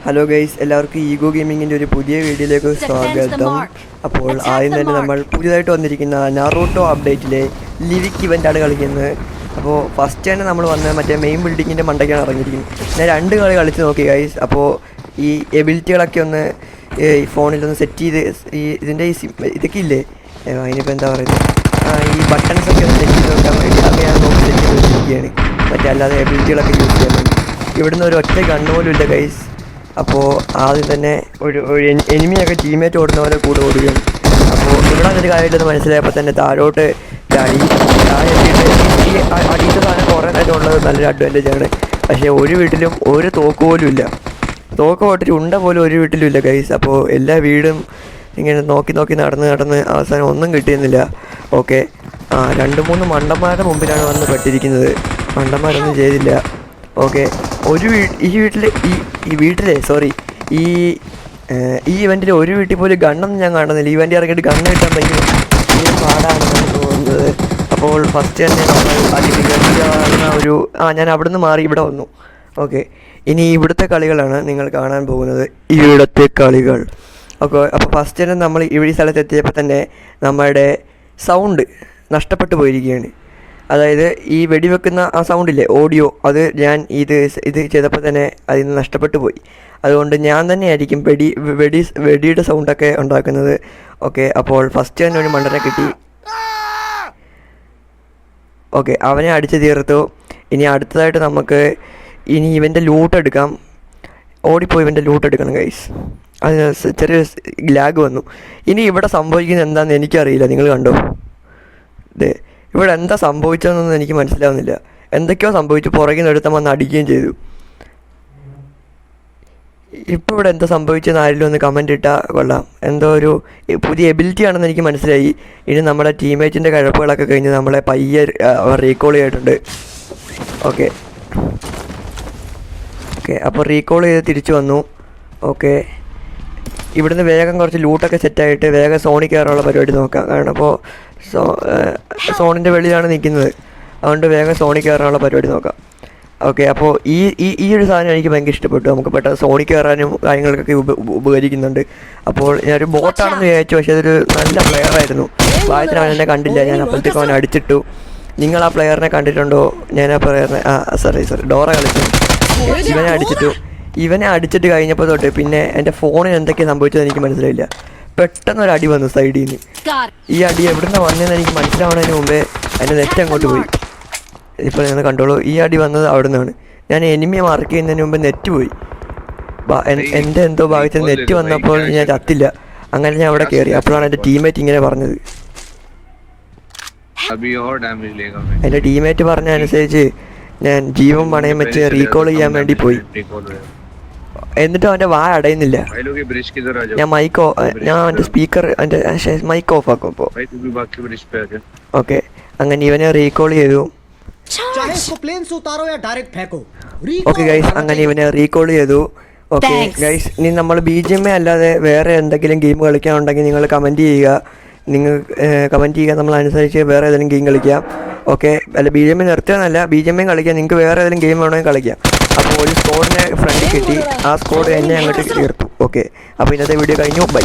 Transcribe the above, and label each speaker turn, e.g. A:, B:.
A: Hello guys, എല്ലാവർക്കും ego ഗെയിമിങ്ങിൻ്റെ ഒരു പുതിയ വീഡിയോയിലേക്ക് സ്വാഗതം. അപ്പോൾ ആദ്യം തന്നെ നമ്മൾ പുതിയതായിട്ട് വന്നിരിക്കുന്ന നാറൂട്ടോ അപ്ഡേറ്റിലെ ലിവിക് ഇവൻ്റാണ് കളിക്കുന്നത്. അപ്പോൾ ഫസ്റ്റ് തന്നെ നമ്മൾ വന്ന് മറ്റേ മെയിൻ ബിൽഡിങ്ങിൻ്റെ മണ്ടയ്ക്കാണ് ഇറങ്ങിയിരിക്കുന്നത്. ഞാൻ 2 കളി കളിച്ച് നോക്കി ഗൈസ്. അപ്പോൾ ഈ എബിലിറ്റികളൊക്കെ ഒന്ന് ഈ ഫോണിലൊന്ന് സെറ്റ് ചെയ്ത് ഇതിൻ്റെ ഇതൊക്കെ ഇല്ലേ, അതിനിപ്പോൾ എന്താ പറയുന്നത്, ഈ ബട്ടൺസൊക്കെ ഒന്ന് സെറ്റ് ചെയ്ത് നോക്കാൻ വേണ്ടി അത് ഞാൻ നോക്കി സെറ്റ് ചെയ്ത് വെച്ചിരിക്കുകയാണ്. മറ്റേ അല്ലാതെ എബിലിറ്റികളൊക്കെ യൂസ് ചെയ്യാൻ വേണ്ടി. ഇവിടുന്ന് ഒരു ഒറ്റ ഗണ്ണ് പോലും ഇല്ല ഗൈസ്. അപ്പോൾ ആദ്യം തന്നെ ഒരു എനിമിയൊക്കെ ടീമേറ്റ് ഓടുന്ന പോലെ കൂടെ ഓടുകയാണ്. അപ്പോൾ ഇവിടെ ഒരു കാര്യമായിട്ടൊന്ന് മനസ്സിലായപ്പോൾ തന്നെ താഴോട്ട് ചാടി ഈ അടിയുടെ സാധനം കുറേ നേരം ഉള്ളത് നല്ലൊരു അഡ്വാൻറ്റേജാണ്. പക്ഷേ ഒരു വീട്ടിലും ഒരു തോക്ക് പോലും ഇല്ല. തോക്ക് പോയിട്ട് ഉണ്ട പോലും ഒരു വീട്ടിലും ഇല്ല ഗൈസ്. അപ്പോൾ എല്ലാ വീടും ഇങ്ങനെ നോക്കി നടന്ന് അവസാനം ഒന്നും കിട്ടിയിരുന്നില്ല. ഓക്കെ, 2-3 മണ്ടന്മാരുടെ മുമ്പിലാണ് വന്ന് പെട്ടിരിക്കുന്നത്. മണ്ടന്മാരൊന്നും ചെയ്തില്ല. ഓക്കെ, ഈ ഇവൻറ്റിൽ ഒരു വീട്ടിൽ പോലും ഗണ്ണൊന്നും ഞാൻ കാണുന്നില്ല. ഇവൻ്റ് ഇറങ്ങിയിട്ട് ഗണ്ണ് കിട്ടാൻ ഭയങ്കര പാടാണെന്നാണ് തോന്നുന്നത്. അപ്പോൾ ഫസ്റ്റ് തന്നെ ഞാൻ അവിടെ നിന്ന് മാറി ഇവിടെ വന്നു. ഓക്കെ, ഇനി ഇവിടുത്തെ കളികളാണ് നിങ്ങൾ കാണാൻ പോകുന്നത്. ഇവിടുത്തെ കളികൾ. ഓക്കെ, അപ്പോൾ ഫസ്റ്റ് തന്നെ നമ്മൾ ഈ സ്ഥലത്ത് എത്തിയപ്പോൾ തന്നെ നമ്മുടെ സൗണ്ട് നഷ്ടപ്പെട്ടു പോയിരിക്കുകയാണ്. അതായത് ഈ വെടിവെക്കുന്ന ആ സൗണ്ടില്ലേ, ഓഡിയോ, അത് ഞാൻ ഇത് ചെയ്തപ്പോൾ തന്നെ അതിൽ നിന്ന് നഷ്ടപ്പെട്ടു പോയി. അതുകൊണ്ട് ഞാൻ തന്നെയായിരിക്കും വെടിയുടെ സൗണ്ടൊക്കെ ഉണ്ടാക്കുന്നത്. ഓക്കെ, അപ്പോൾ ഫസ്റ്റ് തന്നെ ഒരു മണ്ടനെ കിട്ടി. ഓക്കെ, അവനെ അടിച്ച് തീർത്തു. ഇനി അടുത്തതായിട്ട് നമുക്ക് ഇവൻ്റെ ലൂട്ട് എടുക്കാം. ഓടിപ്പോയി ഇവൻ്റെ ലൂട്ട് എടുക്കണം ഗൈസ്. അതിന് ചെറിയ ലാഗ് വന്നു. ഇനി ഇവിടെ സംഭവിക്കുന്നത് എന്താണെന്ന് എനിക്കറിയില്ല. നിങ്ങൾ കണ്ടോ, ഇവിടെ എന്താ സംഭവിച്ചതെന്നൊന്നും എനിക്ക് മനസ്സിലാവുന്നില്ല. എന്തൊക്കെയോ സംഭവിച്ചു. പുറകിൽ നിന്ന് എടുത്താൽ വന്ന് അടിക്കുകയും ചെയ്തു. ഇപ്പോൾ ഇവിടെ എന്താ സംഭവിച്ചതെന്ന് ആരെങ്കിലും ഒന്ന് കമൻറ്റ് ഇട്ടാൽ കൊള്ളാം. എന്തോ ഒരു പുതിയ എബിലിറ്റി ആണെന്ന് എനിക്ക് മനസ്സിലായി. ഇനി നമ്മുടെ ടീമേറ്റിൻ്റെ കഴപ്പുകളൊക്കെ കഴിഞ്ഞ് നമ്മളെ പയ്യെ റീകോൾ ചെയ്തിട്ടുണ്ട്. ഓക്കെ, അപ്പോൾ റീകോൾ ചെയ്ത് തിരിച്ചു വന്നു. ഓക്കെ, ഇവിടുന്ന് വേഗം കുറച്ച് ലൂട്ടൊക്കെ സെറ്റായിട്ട് വേഗം സോണിൽ കയറാനുള്ള പരിപാടി നോക്കാം. കാരണം അപ്പോൾ സോണിൻ്റെ വെളിയിലാണ് നിൽക്കുന്നത്. അതുകൊണ്ട് വേഗം സോണിൽ കയറാനുള്ള പരിപാടി നോക്കാം. ഓക്കെ, അപ്പോൾ ഈ ഒരു സാധനം എനിക്ക് ഭയങ്കര ഇഷ്ടപ്പെട്ടു. നമുക്ക് പെട്ടെന്ന് സോണിൽ കയറാനും കാര്യങ്ങൾക്കൊക്കെ ഉപകരിക്കുന്നുണ്ട്. അപ്പോൾ ഞാനൊരു ബോട്ടാണെന്ന് വിചാരിച്ചു, പക്ഷേ അതൊരു നല്ല പ്ലെയറായിരുന്നു. ഭാഗ്യത്തിന് അവൻ എന്നെ കണ്ടില്ല. ഞാൻ അപ്പോഴത്തേക്കും അവൻ അടിച്ചിട്ടു. നിങ്ങൾ ആ പ്ലെയറിനെ കണ്ടിട്ടുണ്ടോ? ഞാൻ ആ പ്ലെയറിനെ സോറി ഡോറ കളിച്ചു. ഇവനെ അടിച്ചിട്ട് കഴിഞ്ഞപ്പോൾ തൊട്ട് പിന്നെ എൻ്റെ ഫോണിന് എന്തൊക്കെയാണ് സംഭവിച്ചത് എനിക്ക് മനസ്സിലായില്ല. പെട്ടെന്നൊരു അടി വന്നു സൈഡിൽ നിന്ന്. ഈ അടി എവിടുന്ന് വന്നതെന്ന് എനിക്ക് മനസ്സിലാവുന്നതിന് മുമ്പേ എൻ്റെ നെറ്റ് അങ്ങോട്ട് പോയി. ഇപ്പോൾ നിങ്ങൾ കണ്ടോളൂ, ഈ അടി വന്നത് അവിടെ നിന്നാണ്. ഞാൻ എനിമിയെ മാർക്ക് ചെയ്യുന്നതിന് മുമ്പ് നെറ്റ് പോയി. എൻ്റെ എന്തോ ഭാഗത്തിൽ നെറ്റ് വന്നപ്പോൾ ഞാൻ ചത്തില്ല. അങ്ങനെ ഞാൻ അവിടെ കയറി. അപ്പോഴാണ് എൻ്റെ ടീമേറ്റ് ഇങ്ങനെ പറഞ്ഞത്. എൻ്റെ ടീമേറ്റ് പറഞ്ഞ അനുസരിച്ച് ഞാൻ ജീവൻ പണയം വെച്ച് റീകോൾ ചെയ്യാൻ വേണ്ടി പോയി. എന്നിട്ടും അവൻ്റെ വായ അടയുന്നില്ല. ഞാൻ എൻ്റെ സ്പീക്കർ എൻ്റെ മൈക്ക് ഓഫ് ആക്കും. അപ്പോൾ ഓക്കെ, അങ്ങനെ ഇവനെ റീകോൾ ചെയ്തു. ഓക്കെ ഗൈസ്, അങ്ങനെ ഇവനെ റീകോൾ ചെയ്തു. ഓക്കെ ഗൈസ്, ഇനി നമ്മൾ BGMA അല്ലാതെ വേറെ എന്തെങ്കിലും ഗെയിം കളിക്കാനുണ്ടെങ്കിൽ നിങ്ങൾ കമൻറ്റ് ചെയ്യുക. നമ്മളനുസരിച്ച് വേറെ ഏതെങ്കിലും ഗെയിം കളിക്കാം. ഓക്കെ, അല്ല BGMA നിർത്തുകയെന്നല്ല, BGMA കളിക്കാം. നിങ്ങൾക്ക് വേറെ ഏതെങ്കിലും ഗെയിം വേണമെങ്കിൽ കളിക്കാം. അപ്പോൾ ഒരു സ്കോഡിനെ ഫ്രണ്ടിൽ കിട്ടി. ആ സ്കോഡ് എന്നെ അങ്ങോട്ട് തീർത്തു. ഓക്കെ, അപ്പോൾ ഇന്നത്തെ വീഡിയോ കഴിഞ്ഞു. ബൈ.